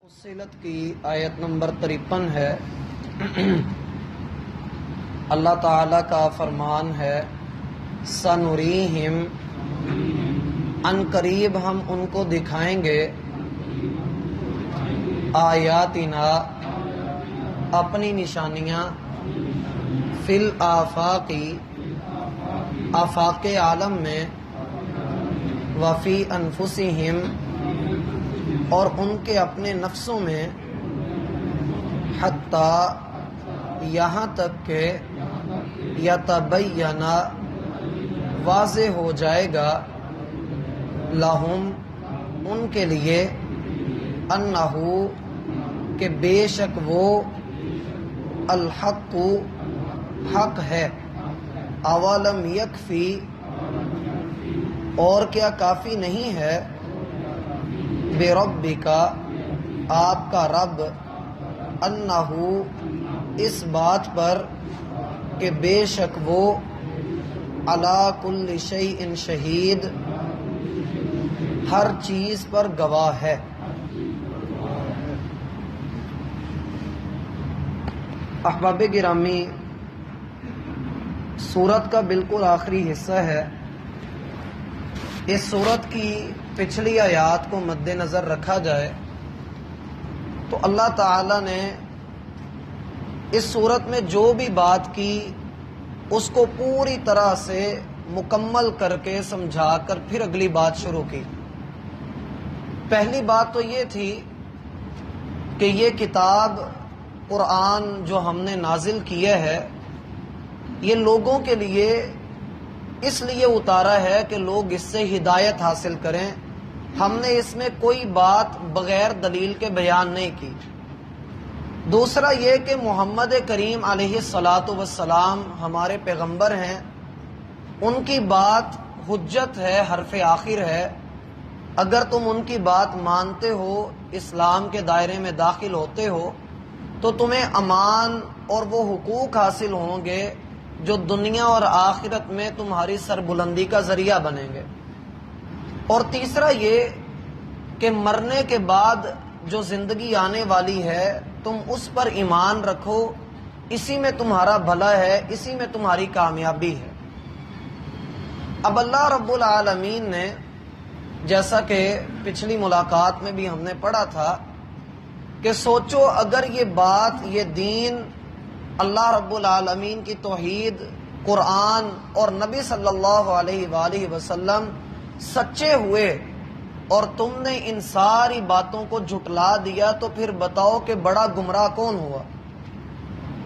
فصلت کی آیت نمبر 53 ہے۔ اللہ تعالیٰ کا فرمان ہے سنُریہم، ان قریب ہم ان کو دکھائیں گے آیاتنا، اپنی نشانیاں، فی الآفاقی، آفاق عالم میں، وفی انفسہم، اور ان کے اپنے نفسوں میں، حتیٰ یہاں تک کہ یتبین، واضح ہو جائے گا، لہم، ان کے لیے، انہو، کہ بے شک وہ، الحق، حق ہے، اولم یکفی، اور کیا کافی نہیں ہے، بربک، آپ کا رب، انہو، اس بات پر کہ بے شک وہ، علی کل شیء شہید، ہر چیز پر گواہ ہے۔ احباب گرامی، سورت کا بالکل آخری حصہ ہے۔ اس سورت کی پچھلی آیات کو مد نظر رکھا جائے تو اللہ تعالیٰ نے اس سورت میں جو بھی بات کی اس کو پوری طرح سے مکمل کر کے سمجھا کر پھر اگلی بات شروع کی۔ پہلی بات تو یہ تھی کہ یہ کتاب قرآن جو ہم نے نازل کیا ہے یہ لوگوں کے لیے اس لیے اتارا ہے کہ لوگ اس سے ہدایت حاصل کریں۔ ہم نے اس میں کوئی بات بغیر دلیل کے بیان نہیں کی۔ دوسرا یہ کہ محمد کریم علیہ الصلاۃ والسلام ہمارے پیغمبر ہیں، ان کی بات حجت ہے، حرف آخر ہے۔ اگر تم ان کی بات مانتے ہو، اسلام کے دائرے میں داخل ہوتے ہو، تو تمہیں امان اور وہ حقوق حاصل ہوں گے جو دنیا اور آخرت میں تمہاری سربلندی کا ذریعہ بنیں گے۔ اور تیسرا یہ کہ مرنے کے بعد جو زندگی آنے والی ہے تم اس پر ایمان رکھو، اسی میں تمہارا بھلا ہے، اسی میں تمہاری کامیابی ہے۔ اب اللہ رب العالمین نے، جیسا کہ پچھلی ملاقات میں بھی ہم نے پڑھا تھا، کہ سوچو اگر یہ بات، یہ دین، اللہ رب العالمین کی توحید، قرآن اور نبی صلی اللہ علیہ وآلہ وسلم سچے ہوئے اور تم نے ان ساری باتوں کو جھٹلا دیا تو پھر بتاؤ کہ بڑا گمراہ کون ہوا۔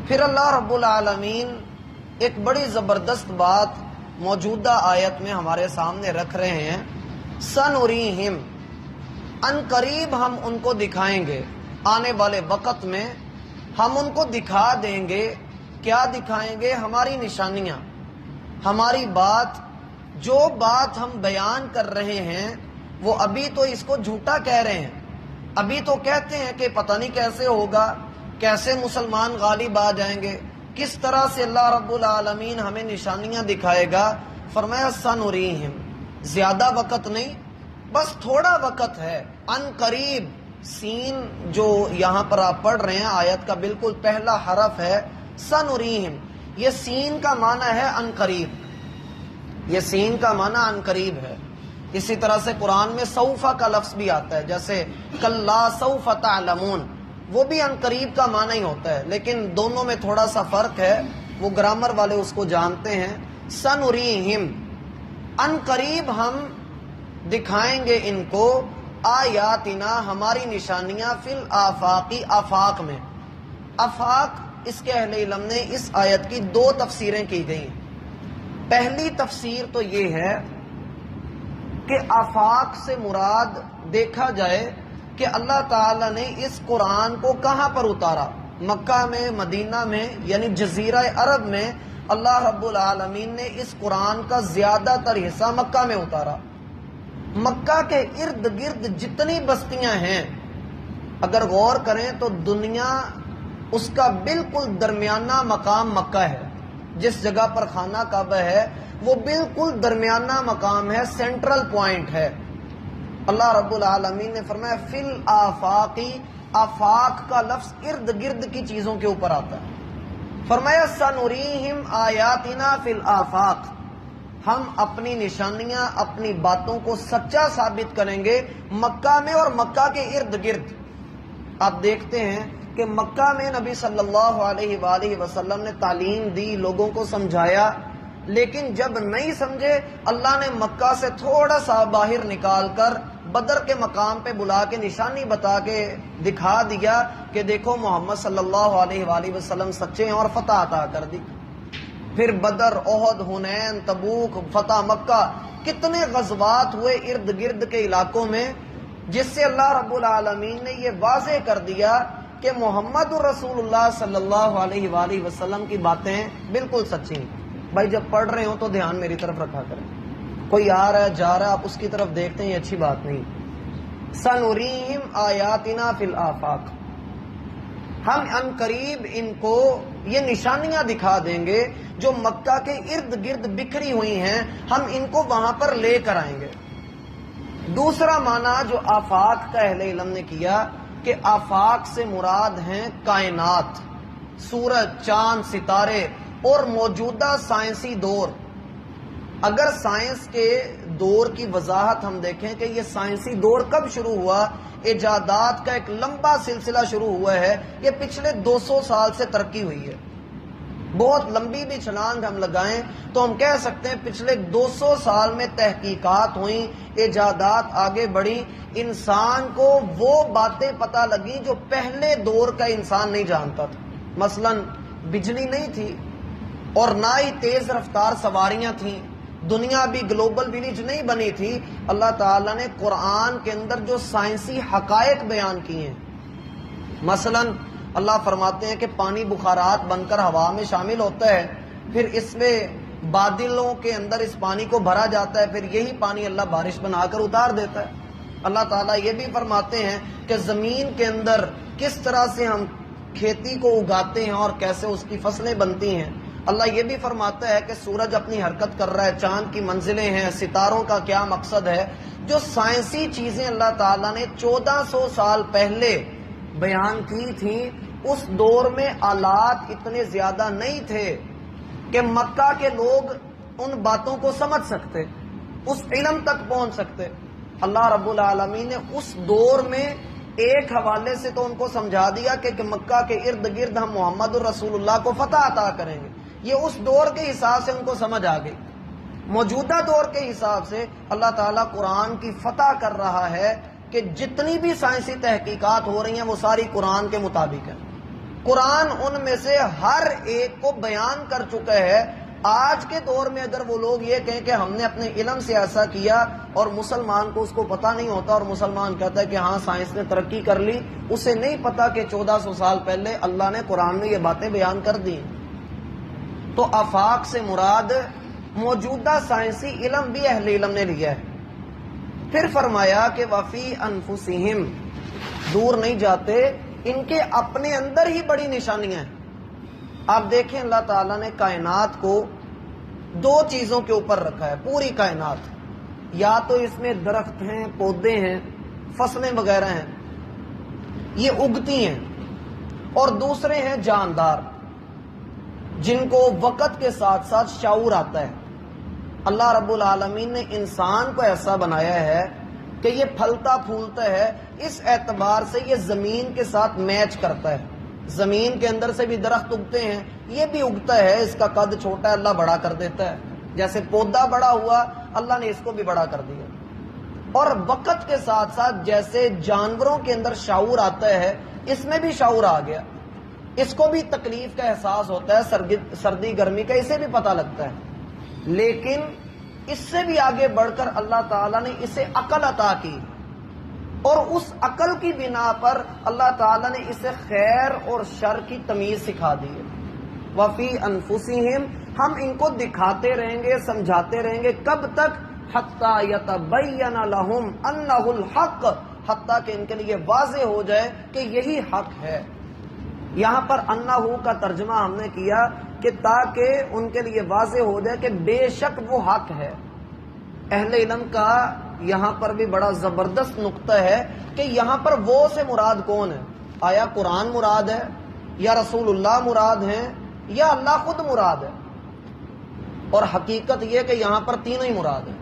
پھر اللہ رب العالمین ایک بڑی زبردست بات موجودہ آیت میں ہمارے سامنے رکھ رہے ہیں، سنُریہم، ان قریب ہم ان کو دکھائیں گے، آنے والے وقت میں ہم ان کو دکھا دیں گے۔ کیا دکھائیں گے؟ ہماری نشانیاں، ہماری بات، جو بات ہم بیان کر رہے ہیں وہ ابھی تو اس کو جھوٹا کہہ رہے ہیں، ابھی تو کہتے ہیں کہ پتہ نہیں کیسے ہوگا، کیسے مسلمان غالب آ جائیں گے، کس طرح سے اللہ رب العالمین ہمیں نشانیاں دکھائے گا۔ فرمایا سنُریہم، زیادہ وقت نہیں، بس تھوڑا وقت ہے، ان قریب، سین جو یہاں پر آپ پڑھ رہے ہیں آیت کا بالکل پہلا حرف ہے سنُریہم، یہ سین کا معنی ہے ان قریب، یہ سین کا معنی ان قریب ہے۔ اسی طرح سے قرآن میں سوف کا لفظ بھی آتا ہے، جیسے کلا سوف تعلمون، وہ بھی ان قریب کا معنی ہی ہوتا ہے، لیکن دونوں میں تھوڑا سا فرق ہے، وہ گرامر والے اس کو جانتے ہیں۔ سنُریہم، ان قریب ہم دکھائیں گے ان کو، آیاتنا، ہماری نشانیاں، فی الآفاقی، آفاق میں۔ آفاق، اس کے اہل علم نے اس آیت کی دو تفسیریں کی گئی ہیں۔ پہلی تفسیر تو یہ ہے کہ آفاق سے مراد دیکھا جائے کہ اللہ تعالیٰ نے اس قرآن کو کہاں پر اتارا، مکہ میں، مدینہ میں، یعنی جزیرہ عرب میں اللہ رب العالمین نے اس قرآن کا زیادہ تر حصہ مکہ میں اتارا۔ مکہ کے ارد گرد جتنی بستیاں ہیں اگر غور کریں تو دنیا، اس کا بالکل درمیانہ مقام مکہ ہے، جس جگہ پر خانہ کعبہ ہے وہ بالکل درمیانہ مقام ہے، سینٹرل پوائنٹ ہے۔ اللہ رب العالمین نے فرمایا فی الآفاقی، آفاق کا لفظ ارد گرد کی چیزوں کے اوپر آتا ہے۔ فرمایا سنوریہم آیاتنا فی الآفاق، ہم اپنی نشانیاں، اپنی باتوں کو سچا ثابت کریں گے مکہ میں اور مکہ کے ارد گرد۔ آپ دیکھتے ہیں کہ مکہ میں نبی صلی اللہ علیہ وآلہ وسلم نے تعلیم دی، لوگوں کو سمجھایا، لیکن جب نہیں سمجھے اللہ نے مکہ سے تھوڑا سا باہر نکال کر بدر کے مقام پہ بلا کے نشانی بتا کے دکھا دیا کہ دیکھو محمد صلی اللہ علیہ وآلہ وسلم سچے ہیں، اور فتح عطا کر دی۔ پھر بدر، احد، حنین، تبوک، فتح مکہ، کتنے غزوات ہوئے ارد گرد کے علاقوں میں، جس سے اللہ رب العالمین نے یہ واضح کر دیا کہ محمد رسول اللہ صلی اللہ علیہ وآلہ وسلم کی باتیں بالکل سچی ہیں۔ بھائی جب پڑھ رہے ہوں تو دھیان میری طرف رکھا کریں، کوئی آ رہا ہے جا رہا ہے آپ اس کی طرف دیکھتے ہیں، یہ اچھی بات نہیں۔ سنوریہم آیاتنا فی الآفاق، ہم ان قریب ان کو یہ نشانیاں دکھا دیں گے جو مکہ کے ارد گرد بکھری ہوئی ہیں، ہم ان کو وہاں پر لے کر آئیں گے۔ دوسرا معنی جو آفاق کا اہل علم نے کیا کہ آفاق سے مراد ہیں کائنات، سورج، چاند، ستارے اور موجودہ سائنسی دور۔ اگر سائنس کے دور کی وضاحت ہم دیکھیں کہ یہ سائنسی دور کب شروع ہوا، ایجادات کا ایک لمبا سلسلہ شروع ہوا ہے، یہ پچھلے 200 سال سے ترقی ہوئی ہے۔ بہت لمبی بھی چھلانگ ہم لگائیں تو ہم کہہ سکتے ہیں پچھلے 200 سال میں تحقیقات ہوئیں، ایجادات آگے بڑھی، انسان کو وہ باتیں پتہ لگیں جو پہلے دور کا انسان نہیں جانتا تھا۔ مثلا بجلی نہیں تھی اور نہ ہی تیز رفتار سواریاں تھیں، دنیا بھی گلوبل ولیج نہیں بنی تھی۔ اللہ تعالیٰ نے قرآن کے اندر جو سائنسی حقائق بیان کیے ہیں، مثلا اللہ فرماتے ہیں کہ پانی بخارات بن کر ہوا میں شامل ہوتا ہے، پھر اس میں بادلوں کے اندر اس پانی کو بھرا جاتا ہے، پھر یہی پانی اللہ بارش بنا کر اتار دیتا ہے۔ اللہ تعالیٰ یہ بھی فرماتے ہیں کہ زمین کے اندر کس طرح سے ہم کھیتی کو اگاتے ہیں اور کیسے اس کی فصلیں بنتی ہیں۔ اللہ یہ بھی فرماتا ہے کہ سورج اپنی حرکت کر رہا ہے، چاند کی منزلیں ہیں، ستاروں کا کیا مقصد ہے۔ جو سائنسی چیزیں اللہ تعالیٰ نے 1400 سال پہلے بیان کی تھیں، اس دور میں آلات اتنے زیادہ نہیں تھے کہ مکہ کے لوگ ان باتوں کو سمجھ سکتے، اس علم تک پہنچ سکتے۔ اللہ رب العالمین نے اس دور میں ایک حوالے سے تو ان کو سمجھا دیا کہ مکہ کے ارد گرد ہم محمد الرسول اللہ کو فتح عطا کریں گے، یہ اس دور کے حساب سے ان کو سمجھ آ گئی۔ موجودہ دور کے حساب سے اللہ تعالیٰ قرآن کی فتح کر رہا ہے کہ جتنی بھی سائنسی تحقیقات ہو رہی ہیں وہ ساری قرآن کے مطابق ہیں۔ قرآن ان میں سے ہر ایک کو بیان کر چکا ہے۔ آج کے دور میں اگر وہ لوگ یہ کہیں کہ ہم نے اپنے علم سے ایسا کیا اور مسلمان کو اس کو پتہ نہیں ہوتا اور مسلمان کہتا ہے کہ ہاں سائنس نے ترقی کر لی، اسے نہیں پتا کہ 1400 سال پہلے اللہ نے قرآن میں یہ باتیں بیان کر دی۔ تو آفاق سے مراد موجودہ سائنسی علم بھی اہل علم نے لیا ہے۔ پھر فرمایا کہ وفی انفسہم، دور نہیں جاتے، ان کے اپنے اندر ہی بڑی نشانیاں ہیں۔ آپ دیکھیں اللہ تعالیٰ نے کائنات کو دو چیزوں کے اوپر رکھا ہے، پوری کائنات، یا تو اس میں درخت ہیں، پودے ہیں، فصلیں وغیرہ ہیں، یہ اگتی ہیں، اور دوسرے ہیں جاندار جن کو وقت کے ساتھ ساتھ شعور آتا ہے۔ اللہ رب العالمین نے انسان کو ایسا بنایا ہے کہ یہ پھلتا پھولتا ہے، اس اعتبار سے یہ زمین کے ساتھ میچ کرتا ہے۔ زمین کے اندر سے بھی درخت اگتے ہیں، یہ بھی اگتا ہے، اس کا قد چھوٹا ہے اللہ بڑا کر دیتا ہے، جیسے پودا بڑا ہوا اللہ نے اس کو بھی بڑا کر دیا۔ اور وقت کے ساتھ ساتھ جیسے جانوروں کے اندر شعور آتا ہے، اس میں بھی شعور آ گیا، اس کو بھی تکلیف کا احساس ہوتا ہے، سردی گرمی کا اسے بھی پتہ لگتا ہے۔ لیکن اس سے بھی آگے بڑھ کر اللہ تعالیٰ نے اسے عقل عطا کی، اور اس عقل کی بنا پر اللہ تعالیٰ نے اسے خیر اور شر کی تمیز سکھا دی ہے۔ وفی انفسہم، ہم ان کو دکھاتے رہیں گے، سمجھاتے رہیں گے، کب تک؟ حتی یتبین لہم انہ الحق، حتیٰ کہ ان کے لیے واضح ہو جائے کہ یہی حق ہے۔ یہاں پر انہ کا ترجمہ ہم نے کیا کہ تاکہ ان کے لیے واضح ہو جائے کہ بے شک وہ حق ہے۔ اہل علم کا یہاں پر بھی بڑا زبردست نقطہ ہے کہ یہاں پر وہ سے مراد کون ہے؟ آیا قرآن مراد ہے یا رسول اللہ مراد ہیں یا اللہ خود مراد ہے؟ اور حقیقت یہ کہ یہاں پر تینوں ہی مراد ہیں۔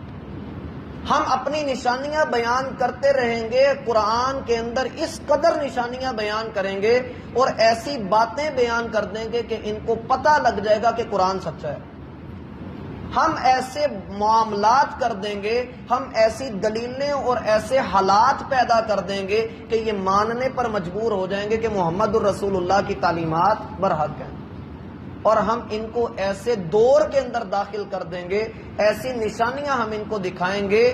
ہم اپنی نشانیاں بیان کرتے رہیں گے، قرآن کے اندر اس قدر نشانیاں بیان کریں گے اور ایسی باتیں بیان کر دیں گے کہ ان کو پتہ لگ جائے گا کہ قرآن سچا ہے۔ ہم ایسے معاملات کر دیں گے، ہم ایسی دلیلیں اور ایسے حالات پیدا کر دیں گے کہ یہ ماننے پر مجبور ہو جائیں گے کہ محمد الرسول اللہ کی تعلیمات برحق ہیں، اور ہم ان کو ایسے دور کے اندر داخل کر دیں گے، ایسی نشانیاں ہم ان کو دکھائیں گے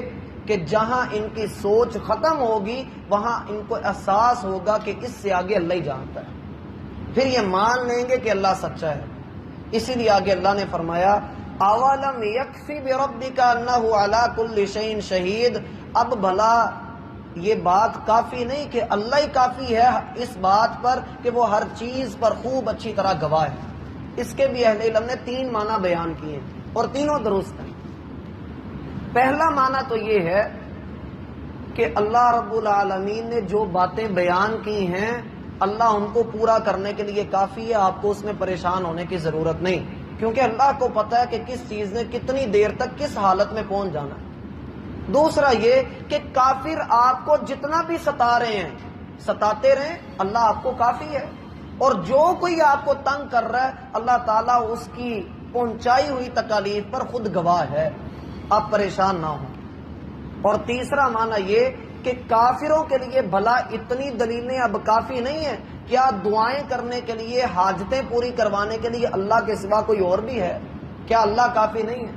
کہ جہاں ان کی سوچ ختم ہوگی وہاں ان کو احساس ہوگا کہ اس سے آگے اللہ ہی جانتا ہے، پھر یہ مان لیں گے کہ اللہ سچا ہے۔ اسی لیے آگے اللہ نے فرمایا اولم یکفی بربک انہ علی کل شیء شہید، اب بھلا یہ بات کافی نہیں کہ اللہ ہی کافی ہے اس بات پر کہ وہ ہر چیز پر خوب اچھی طرح گواہ ہے؟ اس کے بھی اہل علم نے 3 معنی بیان کیے اور تینوں درست ہیں۔ پہلا معنی تو یہ ہے کہ اللہ رب العالمین نے جو باتیں بیان کی ہیں اللہ ان کو پورا کرنے کے لیے کافی ہے، آپ کو اس میں پریشان ہونے کی ضرورت نہیں، کیونکہ اللہ کو پتہ ہے کہ کس چیز نے کتنی دیر تک کس حالت میں پہنچ جانا ہے۔ دوسرا یہ کہ کافر آپ کو جتنا بھی ستا رہے ہیں ستاتے رہیں، اللہ آپ کو کافی ہے، اور جو کوئی آپ کو تنگ کر رہا ہے اللہ تعالیٰ اس کی پہنچائی ہوئی تکالیف پر خود گواہ ہے، آپ پریشان نہ ہوں۔ اور تیسرا معنی یہ کہ کافروں کے لیے بھلا اتنی دلیلیں اب کافی نہیں ہیں؟ کیا دعائیں کرنے کے لیے، حاجتیں پوری کروانے کے لیے اللہ کے سوا کوئی اور بھی ہے؟ کیا اللہ کافی نہیں ہے؟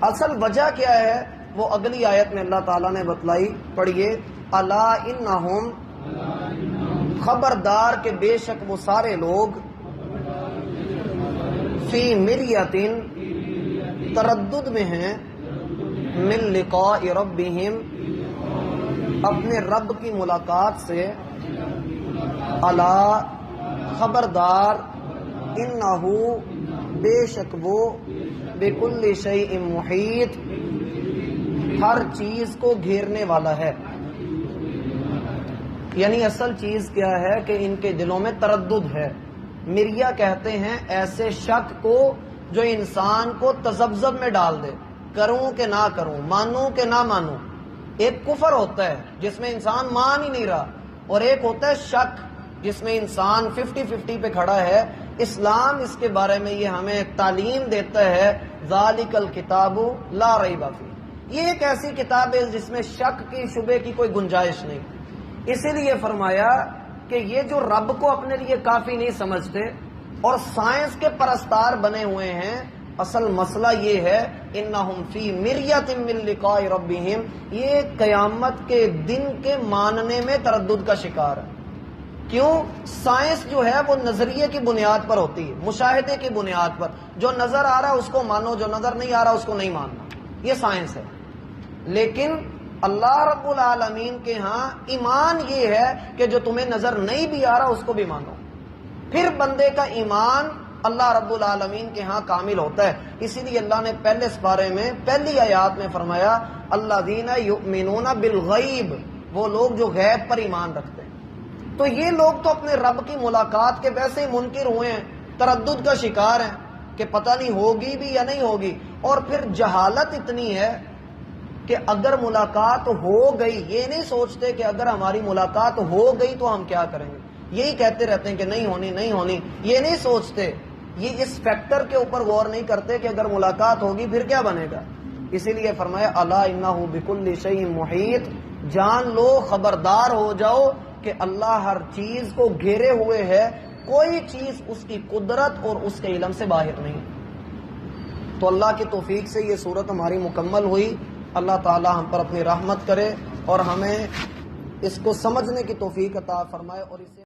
اصل وجہ کیا ہے وہ اگلی آیت میں اللہ تعالیٰ نے بتلائی، پڑھیے، الا انہم، خبردار کہ بے شک وہ سارے لوگ، فی مریۃ، تردد میں ہیں، من لقاء ربہم، اپنے رب کی ملاقات سے، الا، خبردار، انہو، بے شک وہ، بکل شیء محیط، ہر چیز کو گھیرنے والا ہے۔ یعنی اصل چیز کیا ہے کہ ان کے دلوں میں تردد ہے۔ مریا کہتے ہیں ایسے شک کو جو انسان کو تذبذب میں ڈال دے، کروں کہ نہ کروں، مانوں کہ نہ مانوں۔ ایک کفر ہوتا ہے جس میں انسان مان ہی نہیں رہا، اور ایک ہوتا ہے شک جس میں انسان 50-50 پہ کھڑا ہے۔ اسلام اس کے بارے میں یہ ہمیں تعلیم دیتا ہے، ذالک الکتاب لا ریب فیہ، یہ ایک ایسی کتاب ہے جس میں شک کی، شبے کی کوئی گنجائش نہیں۔ اسی لیے فرمایا کہ یہ جو رب کو اپنے لیے کافی نہیں سمجھتے اور سائنس کے پرستار بنے ہوئے ہیں، اصل مسئلہ یہ ہے انہم فی مریۃ من لقاء ربہم، یہ قیامت کے دن کے ماننے میں تردد کا شکار ہے۔ کیوں؟ سائنس جو ہے وہ نظریے کی بنیاد پر ہوتی ہے، مشاہدے کی بنیاد پر، جو نظر آ رہا ہے اس کو مانو، جو نظر نہیں آ رہا اس کو نہیں ماننا، یہ سائنس ہے۔ لیکن اللہ رب العالمین کے ہاں ایمان یہ ہے کہ جو تمہیں نظر نہیں بھی آ رہا اس کو بھی مانو، پھر بندے کا ایمان اللہ رب العالمین کے ہاں کامل ہوتا ہے۔ اسی لیے اللہ نے پہلے سپارے میں پہلی آیات میں فرمایا الذین یؤمنون بالغیب، وہ لوگ جو غیب پر ایمان رکھتے ہیں۔ تو یہ لوگ تو اپنے رب کی ملاقات کے ویسے ہی منکر ہوئے ہیں، تردد کا شکار ہیں کہ پتہ نہیں ہوگی بھی یا نہیں ہوگی، اور پھر جہالت اتنی ہے کہ اگر ملاقات ہو گئی، یہ نہیں سوچتے کہ اگر ہماری ملاقات ہو گئی تو ہم کیا کریں گے، یہی کہتے رہتے ہیں کہ نہیں ہونی نہیں ہونی، یہ نہیں سوچتے، یہ اس فیکٹر کے اوپر غور نہیں کرتے کہ اگر ملاقات ہوگی پھر کیا بنے گا۔ اسی لیے فرمایا الا انہ بکل شیء محیط، جان لو، خبردار ہو جاؤ کہ اللہ ہر چیز کو گھیرے ہوئے ہے، کوئی چیز اس کی قدرت اور اس کے علم سے باہر نہیں۔ تو اللہ کی توفیق سے یہ صورت ہماری مکمل ہوئی۔ اللہ تعالی ہم پر اپنی رحمت کرے اور ہمیں اس کو سمجھنے کی توفیق عطا فرمائے اور اسے